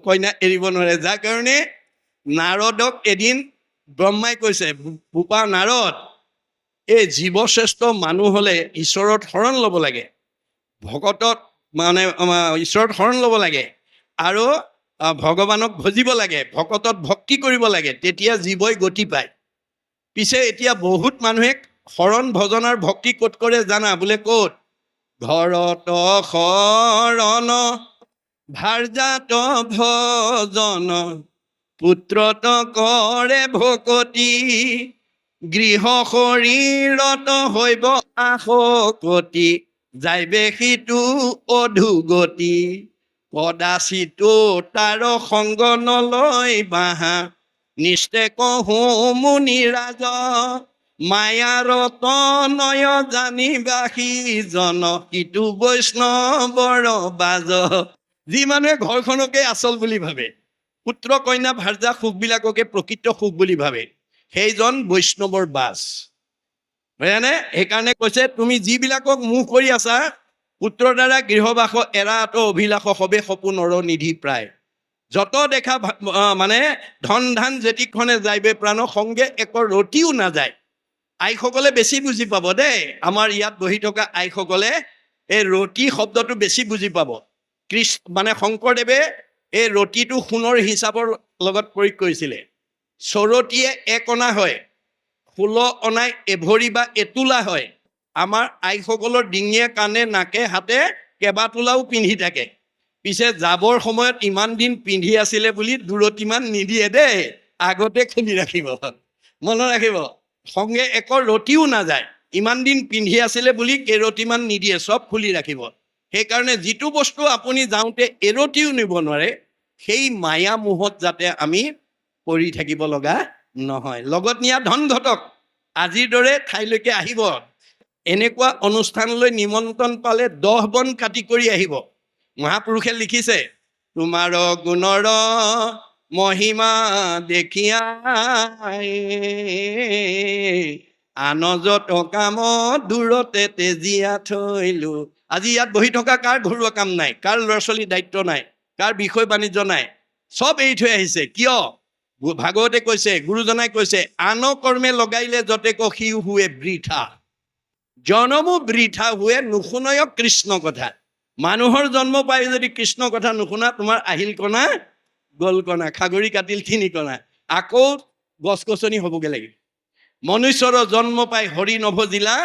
কন্যা এৰিব নোৱাৰে। যাৰ কাৰণে নাৰদক এদিন ব্ৰহ্মাই কৈছে, বোপা নাৰদ, এই জীৱশ্ৰেষ্ঠ মানুহ হ'লে ঈশ্বৰত শৰণ ল'ব লাগে, ভকতত মানে ঈশ্বৰত শৰণ ল'ব লাগে আৰু ভগৱানক ভজিব লাগে, ভকতত ভক্তি কৰিব লাগে, তেতিয়া জীৱই গতি পায়। পিছে এতিয়া বহুত মানুহে শৰণ ভজন আৰু ভক্তি ক'ত কৰে জানা? বোলে ক'ত? ঘৰত শৰণ ভাৰ্যাত ভজন, পুত্ৰত কৰে ভকতি, গৃহ শৰীৰত হৈব আশকতি, যাইবে সিটো অধুগতি, কদাচিতো তাৰ সংগ নলয় বাহা, নিশ্চয় কহো মুনিৰাজ, মায়াৰ তনয় জানিবা সিজন, সিটো বৈষ্ণৱৰ বাজ। যি মানুহে ঘৰখনকে আচল বুলি ভাবে, পুত্ৰ কন্যা ভাৰ্যা সুখবিলাককে প্ৰকৃত সুখ বুলি ভাবে, সেইজন বৈষ্ণৱৰ বাজ। হয়নে? সেইকাৰণে কৈছে, তুমি যিবিলাকক মুখ কৰি আছা, পুত্ৰৰ দ্বাৰা গৃহবাস এৰা আত অভিলাষ, সবে সপোন নৰনিধি প্ৰায়, যত দেখা মানে ধন ধান যেতিক্ষণে যাইবে প্ৰাণ, সংগে একৰ ৰতিও নাযায়। আইসকলে বেছি বুজি পাব দেই। আমাৰ ইয়াত বহি থকা আইসকলে এই ৰুটি শব্দটো বেছি বুজি পাব। মানে শংকৰদেৱে এই ৰুটিটো সোণৰ হিচাপৰ লগত প্ৰয়োগ কৰিছিলে। চৰতিয়ে 1 অনা হয়, 16 অনাই এভৰি বা এতোলা হয়। আমাৰ আইসকলৰ ডিঙিয়ে কাণে নাকে হাতে কেইবাতোলাও পিন্ধি থাকে। পিছে যাবৰ সময়ত ইমান দিন পিন্ধি আছিলে বুলি দুৰতিমান নিদিয়ে দেই, আগতে খুলি ৰাখিব, মনত ৰাখিব। সংগে একৰ ৰতিও নাযায়, ইমান দিন পিন্ধি আছিলে বুলি কেইৰতিমান নিদিয়ে, চব খুলি ৰাখিব। সেইকাৰণে যিটো বস্তু আপুনি যাওঁতে এৰতিও নিব নোৱাৰে, সেই মায়া মোহত যাতে আমি পৰি থাকিব লগা নহয়। লগত নিয়া ধন ঘটক আজিৰ দৰে ঠাইলৈকে আহিব। এনেকুৱা অনুষ্ঠানলৈ নিমন্ত্ৰণ পালে 10 বন কাটি কৰি আহিব। মহাপুৰুষে লিখিছে, তোমাৰ গুণৰ মহিমা দেখিয়া আন যত কাম দূৰতে তেজিয়া থৈলো। আজি ইয়াত বহি থকা কাৰ ঘৰুৱা কাম নাই, কাৰ ল'ৰা ছোৱালীৰ দায়িত্ব নাই, কাৰ বিষয় বাণিজ্য নাই, চব এৰি থৈ আহিছে। কিয়? ভাগৱতে কৈছে, গুৰুজনাই কৈছে, আন কৰ্মে লগাইলে যতে কখি হুৱে বৃথা, জনমো বৃথা হুৱে নুশুনয় কৃষ্ণ কথা। মানুহৰ জন্ম পাই যদি কৃষ্ণ কথা নুশুনা, তোমাৰ আহিল কণা গল কণা, খাগৰি কাটিল 3 কণা, আকৌ গছ গছনি হ'বগে লাগিব। মনুষ্যৰ জন্ম পাই হৰি নভজিলা,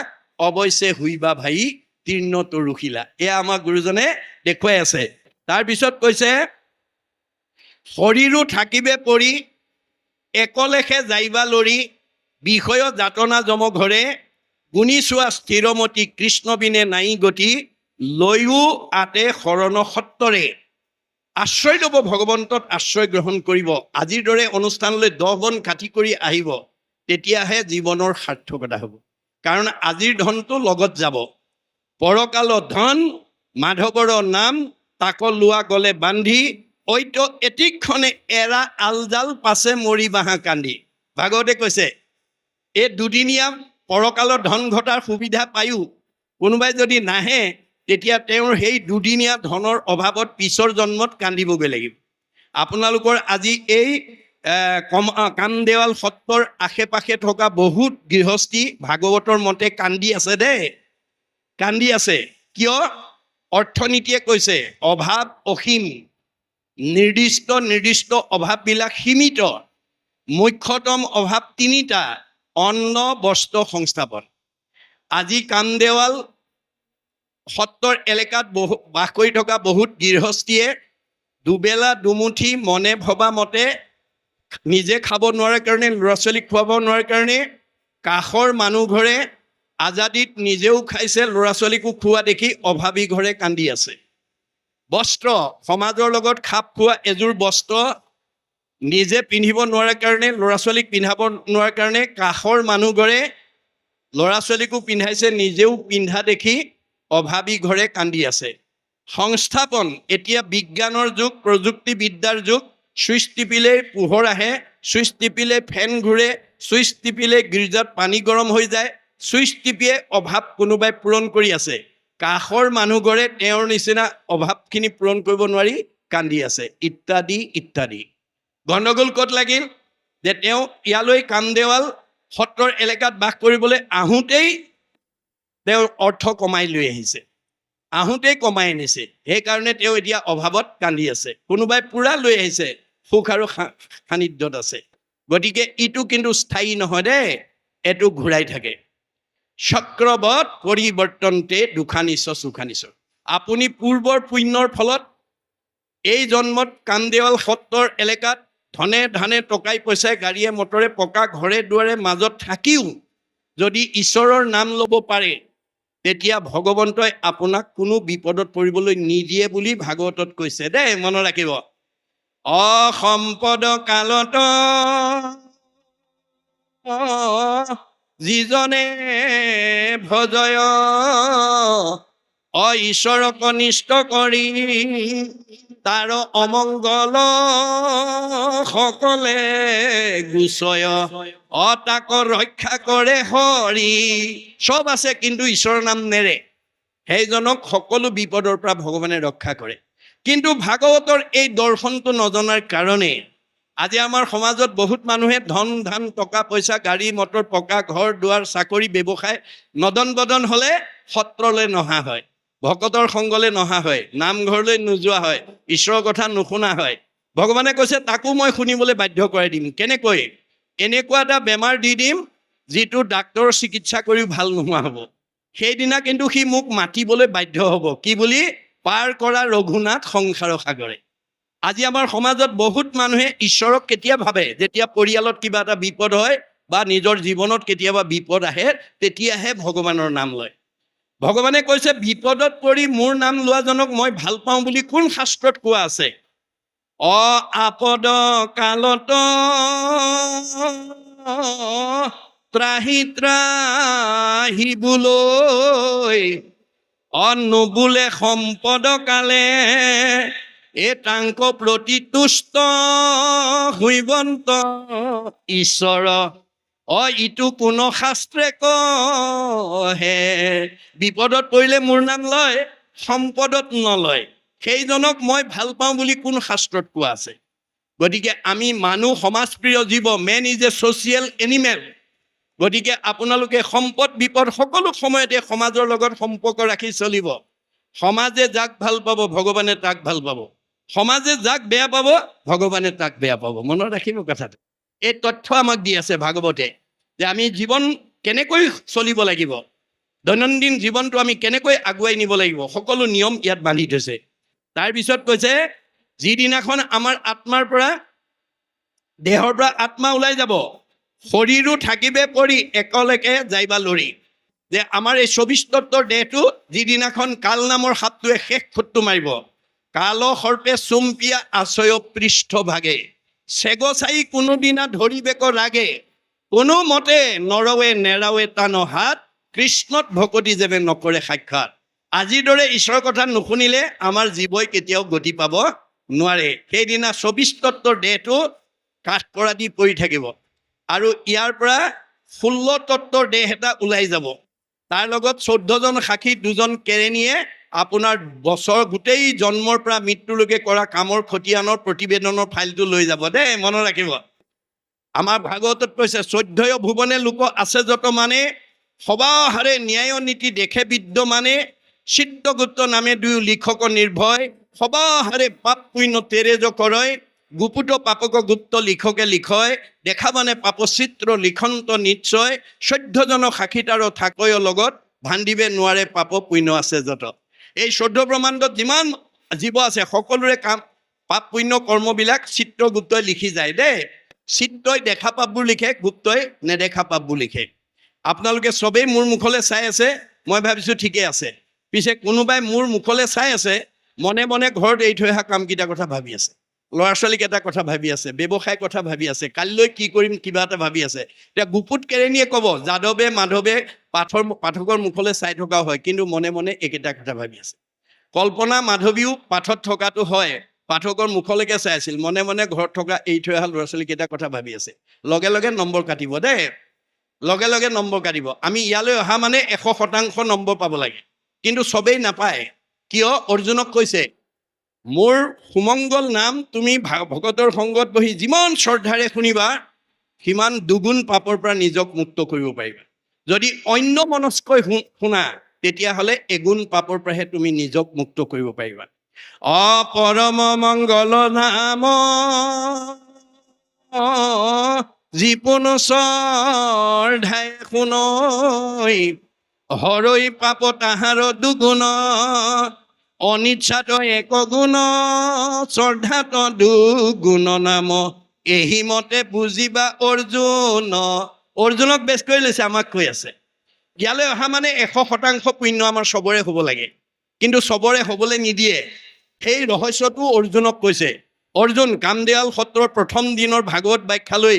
অৱশ্যে হুইবা ভাই তীৰ্ণ তৰুশিলা। এয়া আমাৰ গুৰুজনে দেখুৱাই আছে। তাৰপিছত কৈছে, শৰীৰো থাকিবে পৰি একলেখে যাইবা লৰি, বিষয় যাতনা জম ঘৰে, গুণী চোৱা স্থিৰমতি কৃষ্ণ বিনে নাই গতি, লৈও আতে শৰণ সত্তৰে। আশ্ৰয় ল'ব, ভগৱন্তত আশ্ৰয় গ্ৰহণ কৰিব। আজিৰ দৰে অনুষ্ঠানলৈ 10 বন কাটি কৰি আহিব, তেতিয়াহে জীৱনৰ সাৰ্থকতা হ'ব। কাৰণ আজিৰ ধনটো লগত যাব। পৰকালৰ ধন মাধৱৰ নাম, তাক লোৱা গলে বান্ধি, ঐত এটিক্ষণে এৰা আলজাল পাছে মৰি বাহা কান্দি। ভাগৱতে কৈছে, এই দুদিনীয়া পৰকালৰ ধন ঘটাৰ সুবিধা পায়ো কোনোবাই যদি নাহে, তেতিয়া তেওঁৰ সেই দুদিনীয়া ধনৰ অভাৱত পিছৰ জন্মত কান্দিবগৈ লাগিব। আপোনালোকৰ আজি এই কামদেৱাল সত্ৰৰ আশে পাশে থকা বহুত গৃহস্থী ভাগৱতৰ মতে কান্দি আছে দেই, কান্দি আছে। কিয়? অৰ্থনীতিয়ে কৈছে অভাৱ অসীম, নিৰ্দিষ্ট অভাৱবিলাক সীমিত। মুখ্যতম অভাৱ 3টা, অন্ন বস্ত্ৰ সংস্থাপন। আজি কামদেৱাল সত্ৰৰ এলেকাত বাস কৰি থকা বহুত গৃহস্থীয়ে দুবেলা দুমুঠি মনে ভবা মতে নিজে খাব নোৱাৰে কাৰণে, ল'ৰা ছোৱালীক খুৱাব নোৱাৰে কাৰণে, কাষৰ মানুহ ঘৰে আজাদিত নিজেও খাইছে, ল'ৰা ছোৱালীকো খোৱা দেখি অভাৱী ঘৰে কান্দি আছে। বস্ত্ৰ, সমাজৰ লগত খাপ খোৱা এযোৰ বস্ত্ৰ নিজে পিন্ধিব নোৱাৰে কাৰণে, ল'ৰা ছোৱালীক পিন্ধাব নোৱাৰে কাৰণে, কাষৰ মানুহ ঘৰে ল'ৰা ছোৱালীকো পিন্ধাইছে, নিজেও পিন্ধা দেখি অভাৱী ঘৰে কান্দি আছে। সংস্থাপন, এতিয়া বিজ্ঞানৰ যুগ, প্ৰযুক্তিবিদ্যাৰ যুগ। চুইচ টিপিলে পোহৰ আহে, চুইচ টিপিলে ফেন ঘূৰে, চুইচ টিপিলে গীৰ্জাত পানী গৰম হৈ যায়, চুইচ টিপিয়ে অভাৱ কোনোবাই পূৰণ কৰি আছে। কাষৰ মানুহ ঘৰে তেওঁৰ নিচিনা অভাৱখিনি পূৰণ কৰিব নোৱাৰি কান্দি আছে, ইত্যাদি ইত্যাদি। গণ্ডগোল ক'ত লাগিল? যে তেওঁ ইয়ালৈ কামদেৱাল সত্ৰৰ এলেকাত বাস কৰিবলৈ আহোঁতেই তেওঁৰ অৰ্থ কমাই লৈ আহিছে, আহোঁতেই কমাই আনিছে। সেইকাৰণে তেওঁ এতিয়া অভাৱত কান্দি আছে। কোনোবাই পূৰা লৈ আহিছে, সুখ আৰু সান্নিধ্যত আছে। গতিকে ইটো কিন্তু স্থায়ী নহয় দেই, এইটো ঘূৰাই থাকে। চক্ৰবত পৰিৱৰ্তনতে দুখানিছ সুখানিছ। আপুনি পূৰ্বৰ পুণ্যৰ ফলত এই জন্মত কামদেৱাল সত্ৰৰ এলেকাত ধনে ধানে টকাই পইচাই গাড়ীয়ে মটৰে পকা ঘৰে দুৱাৰে মাজত থাকিও যদি ঈশ্বৰৰ নাম ল'ব পাৰে, তেতিয়া ভগৱন্তই আপোনাক কোনো বিপদত পৰিবলৈ নিদিয়ে বুলি ভাগৱতত কৈছে দেই, মনত ৰাখিব। অসম্পদ কালত যিজনে ভজয়, ঈশ্বৰক অনিষ্ট কৰি তাৰ অমংগল সকলে গুচয়, তাক ৰক্ষা কৰে হৰি। চব আছে কিন্তু ঈশ্বৰৰ নাম নেৰে, সেইজনক সকলো বিপদৰ পৰা ভগৱানে ৰক্ষা কৰে। কিন্তু ভাগৱতৰ এই দৰ্শনটো নজনাৰ কাৰণে আজি আমাৰ সমাজত বহুত মানুহে ধন ধান টকা পইচা গাড়ী মটৰ পকা ঘৰ দুৱাৰ চাকৰি ব্যৱসায় নদন বদন হ'লে সত্ৰলৈ নহা হয়, ভকতৰ সংগলৈ নহা হয়, নামঘৰলৈ নোযোৱা হয়, ঈশ্বৰৰ কথা নুশুনা হয়। ভগৱানে কৈছে তাকো মই শুনিবলৈ বাধ্য কৰাই দিম। কেনেকৈ? এনেকুৱা এটা বেমাৰ দি দিম যিটো ডাক্তৰৰ চিকিৎসা কৰিও ভাল নোহোৱা হ'ব। সেইদিনা কিন্তু সি মোক মাতিবলৈ বাধ্য হ'ব। কি বুলি? পাৰ কৰা ৰঘুনাথ সংসাৰ সাগৰে। আজি আমাৰ সমাজত বহুত মানুহে ঈশ্বৰক কেতিয়া ভাবে? যেতিয়া পৰিয়ালত কিবা এটা বিপদ হয় বা নিজৰ জীৱনত কেতিয়াবা বিপদ আহে তেতিয়াহে ভগৱানৰ নাম লয়। ভগৱানে কৈছে বিপদত পৰি মোৰ নাম লোৱাজনক মই ভাল পাওঁ বুলি কোন শাস্ত্ৰত কোৱা আছে? আপদ কালত ত্ৰাহি ত্ৰাহিবলৈ নুবোলে সম্পদ কালে তাংক প্ৰতি তুষ্ট হৈবন্ত ঈশ্বৰ ইটো কোন শাস্ত্ৰে কহে। বিপদত পৰিলে মোৰ নাম লয়, সম্পদত নলয়। সেইজনক মই ভাল পাওঁ বুলি কোন শাস্ত্ৰত কোৱা আছে? গতিকে আমি মানুহ সমাজপ্ৰিয় জীৱ, man is a social animal. গতিকে আপোনালোকে সম্পদ বিপদ সকলো সময়তে সমাজৰ লগত সম্পৰ্ক ৰাখি চলিব। সমাজে যাক ভাল পাব ভগৱানে তাক ভাল পাব, সমাজে যাক বেয়া পাব ভগৱানে তাক বেয়া পাব। মনত ৰাখিব কথাটো। এই তথ্য আমাক দি আছে ভাগৱতে যে আমি জীৱন কেনেকৈ চলিব লাগিব, দৈনন্দিন জীৱনটো আমি কেনেকৈ আগুৱাই নিব লাগিব, সকলো নিয়ম ইয়াত বান্ধি থৈছে। তাৰপিছত কৈছে যিদিনাখন আমাৰ আত্মাৰ পৰা দেহৰ পৰা আত্মা ওলাই যাব, শৰীৰো থাকিবে পৰি একেলগে যাইবা লৰি। যে আমাৰ এই 24 তত্ত্বৰ দেহটো যিদিনাখন কাল নামৰ সাপটোৱে শেষ ফুটটো মাৰিব, কাল সৰ্পে চুম্পিয়া আশ্ৰয় পৃষ্ঠ ভাগে, চেগচাই কোনোদিনা ধৰিবেক ৰাগে, কোনো মতে নৰৱে নেৰাৱে টান হাত, কৃষ্ণত ভকতি যেবে নকৰে সাক্ষাৎ। আজিৰ দৰে ঈশ্বৰৰ কথা নুশুনিলে আমাৰ জীৱই কেতিয়াও গতি পাব নোৱাৰে। সেইদিনা 24 তত্ত্বৰ দেহটো কাঠ কৰা দি পৰি থাকিব আৰু ইয়াৰ পৰা 16 তত্ত্বৰ দেহ এটা ওলাই যাব। তাৰ লগত 14জন সাক্ষী, 2জন কেৰেণীয়ে আপোনাৰ বছৰ গোটেই জন্মৰ পৰা মৃত্যুলৈকে কৰা কামৰ খতিয়ানৰ প্ৰতিবেদনৰ ফাইলটো লৈ যাব দেই, মনত ৰাখিব। আমাৰ ভাগৱতত কৈছে 14 ভুৱনে লোক আছে যত মানে, সবাহাৰে ন্যায় নীতি দেখে বিদ্যমানে, চিত্তগুপ্ত নামে দুয়ো লিখক নিৰ্ভয়, সবাহাৰে পাপ পুণ্য তেৰেজ কৰয়, গুপুত পাপক গুপ্ত লিখকে লিখয়, দেখা মানে পাপচিত্ৰ লিখন্ত নিশ্চয়, 14জন সাক্ষীত আৰু থাকয় লগত, ভান্দিবে নোৱাৰে পাপ পুণ্য আছে যত। এই 14 ব্ৰহ্মাণ্ডত যিমান জীৱ আছে সকলোৰে কাম পাপ পুণ্য কৰ্মবিলাক চিত্ৰগুপ্তই লিখি যায় দেই। চিত্ৰই দেখা পাপবোৰ লিখে, গুপ্তই নেদেখা পাপবোৰ লিখে। আপোনালোকে চবেই মোৰ মুখলৈ চাই আছে, মই ভাবিছোঁ ঠিকে আছে। পিছে কোনোবাই মোৰ মুখলৈ চাই আছে, মনে মনে ঘৰত এৰি থৈ অহা কামকেইটাৰ কথা ভাবি আছে, ল'ৰা ছোৱালীকেইটাৰ কথা ভাবি আছে, ব্যৱসায়ৰ কথা ভাবি আছে, কালিলৈ কি কৰিম কিবা এটা ভাবি আছে। এতিয়া গুপুত কেৰেণীয়ে ক'ব যাদৱে মাধৱে পাঠকৰ মুখলৈ চাই থকাও হয়, কিন্তু মনে মনে একেটা কথা ভাবি আছে। কল্পনা মাধৱীও পাঠত থকাটো হয়, পাঠকৰ মুখলৈকে চাই আছিল, মনে মনে ঘৰত থকা এৰি থৈ অহা ল'ৰা ছোৱালীকেইটাৰ কথা ভাবি আছে। লগে লগে নম্বৰ কাটিব দেই, লগে লগে নম্বৰ কাটিব। আমি ইয়ালৈ অহা মানে 100% নম্বৰ পাব লাগে, কিন্তু চবেই নাপায়। কিয়? অৰ্জুনক কৈছে মোৰ সুমংগল নাম তুমি ভকতৰ সংগত বহি যিমান শ্ৰদ্ধাৰে শুনিবা, সিমান দুগুণ পাপৰ পৰা নিজক মুক্ত কৰিব পাৰিবা। যদি অন্য মনস্কৈ শুনা তেতিয়াহ'লে এগুণ পাপৰ পৰাহে তুমি নিজক মুক্ত কৰিব পাৰিবা। পৰম মংগল নাম যিপোন শ্ৰদ্ধাই শুনৈ, হৰৈ পাপ তাহাৰ দুগুণ, অনিচ্ছাত এক গুণ, শ্ৰদ্ধাত দুগুণ নাম, এহি মতে বুজিবা অৰ্জুন। অৰ্জুনক বেছ কৰি লৈছে, আমাক কৈ আছে ইয়ালৈ অহা মানে 100% পুণ্য আমাৰ চবৰে হ'ব লাগে, কিন্তু চবৰে হ'বলৈ নিদিয়ে। সেই ৰহস্যটো অৰ্জুনক কৈছে। অৰ্জুন, কামদেৱাল সত্ৰৰ প্ৰথম দিনৰ ভাগৱত ব্যাখ্যালৈ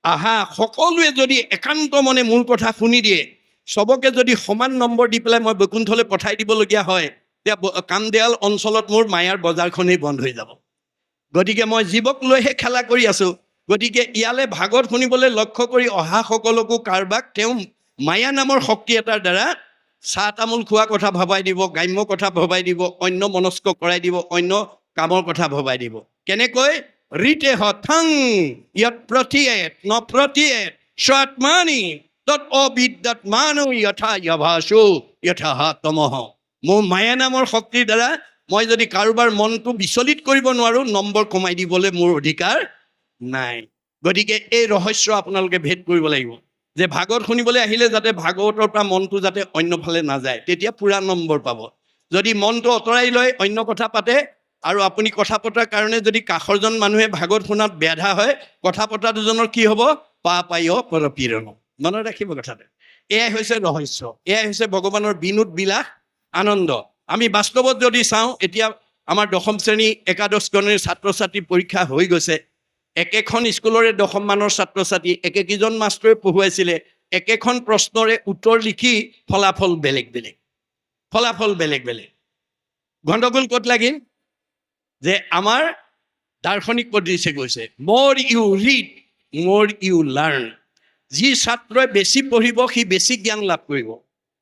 আহা সকলোৱে যদি একান্ত মনে মূল কথা শুনি দিয়ে, চবকে যদি সমান নম্বৰ দি পেলাই মই বৈকুণ্ঠলৈ পঠাই দিবলগীয়া হয়, তেতিয়া কামদেৱাল অঞ্চলত মোৰ মায়াৰ বজাৰখনেই বন্ধ হৈ যাব। গতিকে মই জীৱক লৈহে খেলা কৰি আছোঁ। গতিকে ইয়ালৈ ভাগৱত শুনিবলৈ লক্ষ্য কৰি অহা সকলকো কাৰোবাক তেওঁ মায়া নামৰ শক্তি এটাৰ দ্বাৰা চাহ তামোল খোৱা কথা ভবাই দিব, গ্ৰাম্য কথা ভবাই দিব, অন্য মনস্ক কৰাই দিব, অন্য কামৰ কথা ভবাই দিব। কেনেকৈ? ঋতেহ থং ইয়ৎ প্ৰথিয়েত ন প্ৰথিয়েত স্বাত্মানি তৎ অবিদ্যাত মানু যথা যভাসু যথা তমহ। মোৰ মায়া নামৰ শক্তিৰ দ্বাৰা মই যদি কাৰোবাৰ মনটো বিচলিত কৰিব নোৱাৰো, নম্বৰ কমাই দিবলৈ মোৰ অধিকাৰ নাই। গতিকে এই ৰহস্য আপোনালোকে ভেদ কৰিব লাগিব যে ভাগৱত শুনিবলৈ আহিলে যাতে ভাগৱতৰ পৰা মনটো যাতে অন্য ফালে নাযায়, তেতিয়া পুৰা নম্বৰ পাব। যদি মনটো আঁতৰাই লৈ অন্য কথা পাতে আৰু আপুনি কথা পতাৰ কাৰণে যদি কাষৰজন মানুহে ভাগৱত শুনাত ব্যাধা হয়, কথা পতা দুজনৰ কি হ'ব? পায় পৰপীড়ন। মনত ৰাখিব কথাটো। এয়াই হৈছে ৰহস্য, এয়াই হৈছে ভগৱানৰ বিনোদ বিলাস আনন্দ। আমি বাস্তৱত যদি চাওঁ, এতিয়া আমাৰ দশম শ্ৰেণী একাদশ শ্ৰেণীৰ ছাত্ৰ ছাত্ৰী পৰীক্ষা হৈ গৈছে। একেখন স্কুলৰে দশম মানৰ ছাত্ৰ ছাত্ৰী, একেকেইজন মাষ্টৰে পঢ়ুৱাইছিলে, একেখন প্ৰশ্নৰে উত্তৰ লিখি ফলাফল বেলেগ বেলেগ, ফলাফল বেলেগ বেলেগ। গণ্ডগোল ক'ত লাগিল? যে আমাৰ দাৰ্শনিক পদ্ধতিছে কৈছে মোৰ ইউ ৰিড মোৰ ইউ লাৰ্ণ। যি ছাত্ৰই বেছি পঢ়িব সি বেছি জ্ঞান লাভ কৰিব,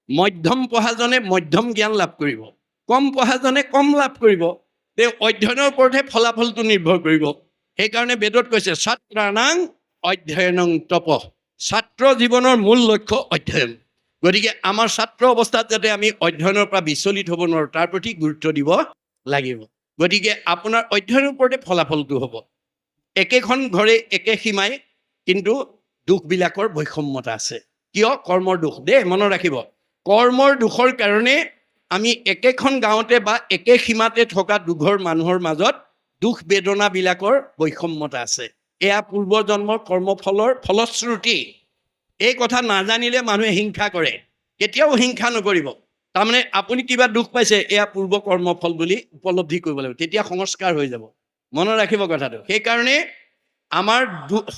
মধ্যম পঢ়াজনে মধ্যম জ্ঞান লাভ কৰিব, কম পঢ়াজনে কম লাভ কৰিব। তেওঁ অধ্যয়নৰ ওপৰতহে ফলাফলটো নিৰ্ভৰ কৰিব। সেইকাৰণে বেদত কৈছে ছাত্ৰানাং অধ্যয়নং তপ। ছাত্ৰ জীৱনৰ মূল লক্ষ্য অধ্যয়ন। গতিকে আমাৰ ছাত্ৰ অৱস্থাত যাতে আমি অধ্যয়নৰ পৰা বিচলিত হ'ব নোৱাৰোঁ, তাৰ প্ৰতি গুৰুত্ব দিব লাগিব। গতিকে আপোনাৰ অধ্যয়নৰ ওপৰতে ফলাফলটো হ'ব। একেখন ঘৰে একে সীমাই, কিন্তু দুখবিলাকৰ বৈষম্যতা আছে। কিয়? কৰ্মৰ দোষ দেই, মনত ৰাখিব। কৰ্মৰ দোষৰ কাৰণে আমি একেখন গাঁৱতে বা একে সীমাতে থকা দুঘৰ মানুহৰ মাজত দুখ বেদনাবিলাকৰ বৈষম্যতা আছে। এয়া পূৰ্বজন্মৰ কৰ্মফলৰ ফলশ্ৰুতি। এই কথা নাজানিলে মানুহে হিংসা কৰে। কেতিয়াও হিংসা নকৰিব। তাৰমানে আপুনি কিবা দুখ পাইছে, এয়া পূৰ্ব কৰ্মফল বুলি উপলব্ধি কৰিব লাগিব, তেতিয়া সংস্কাৰ হৈ যাব। মনত ৰাখিব কথাটো। সেইকাৰণে আমাৰ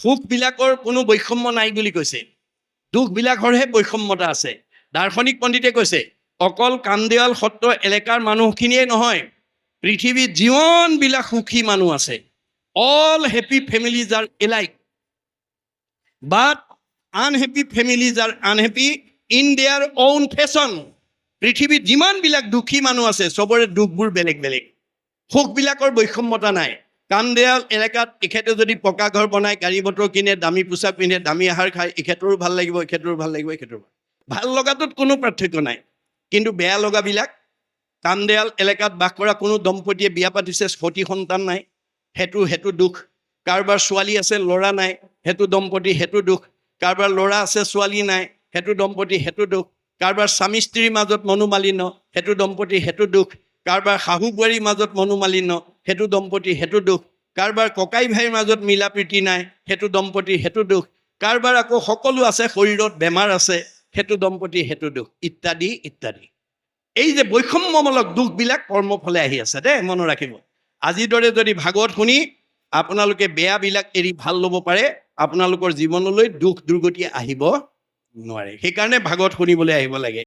সুখবিলাকৰ কোনো বৈষম্য নাই বুলি কৈছে, দুখবিলাকৰহে বৈষম্যতা আছে। দাৰ্শনিক পণ্ডিতে কৈছে অকল কামদেৱাল সত্ৰ এলেকাৰ মানুহখিনিয়ে নহয়, পৃথিৱীত যিমানবিলাক সুখী মানুহ আছে, all happy families R alike, but unhappy families R unhappy in there own fashion. পৃথিৱীত যিমানবিলাক দুখী মানুহ আছে, চবৰে দুখবোৰ বেলেগ বেলেগ, সুখবিলাকৰ বৈষম্যতা নাই। কামদেৱাল এলেকাত এখেতে যদি পকা ঘৰ বনায়, গাড়ী মটৰ কিনে, দামী পোচাক পিন্ধে, দামী আহাৰ খায়, এখেতৰো ভাল লাগিব, এখেতৰো ভাল লাগিব, এখেতৰো ভাল লগাটোত কোনো পাৰ্থক্য নাই। কিন্তু বেয়া লগাবিলাক, কামদেৱাল এলেকাত বাস কৰা কোনো দম্পতীয়ে বিয়া পাতিছে, সতি সন্তান নাই, সেইটো দুখ। কাৰোবাৰ ছোৱালী আছে, ল'ৰা নাই, সেইটো দম্পতি, সেইটো দুখ। কাৰোবাৰ ল'ৰা আছে, ছোৱালী নাই, সেইটো দম্পতি, সেইটো দুখ। কাৰোবাৰ স্বামী স্ত্ৰীৰ মাজত মনোমালিন্য, সেইটো দম্পতি, সেইটো দুখ। কাৰোবাৰ শাহু বোৱাৰীৰ মাজত মনোমালিন্য, সেইটো দম্পতি, সেইটো দুখ। কাৰোবাৰ ককাই ভাইৰ মাজত মিলা প্ৰীতি নাই, সেইটো দম্পতি, সেইটো দুখ। কাৰোবাৰ আকৌ সকলো আছে, শৰীৰত বেমাৰ আছে, সেইটো দম্পতি, সেইটো দুখ, ইত্যাদি ইত্যাদি। এই যে বৈষম্যমূলক দুখবিলাক কৰ্মফলে আহি আছে দেই, মনত ৰাখিব। আজিৰ দৰে যদি ভাগৱত শুনি আপোনালোকে বেয়াবিলাক এৰি ভাল ল'ব পাৰে, আপোনালোকৰ জীৱনলৈ দুখ দুৰ্গতি আহিব নোৱাৰে। সেইকাৰণে ভাগৱত শুনিবলৈ আহিব লাগে।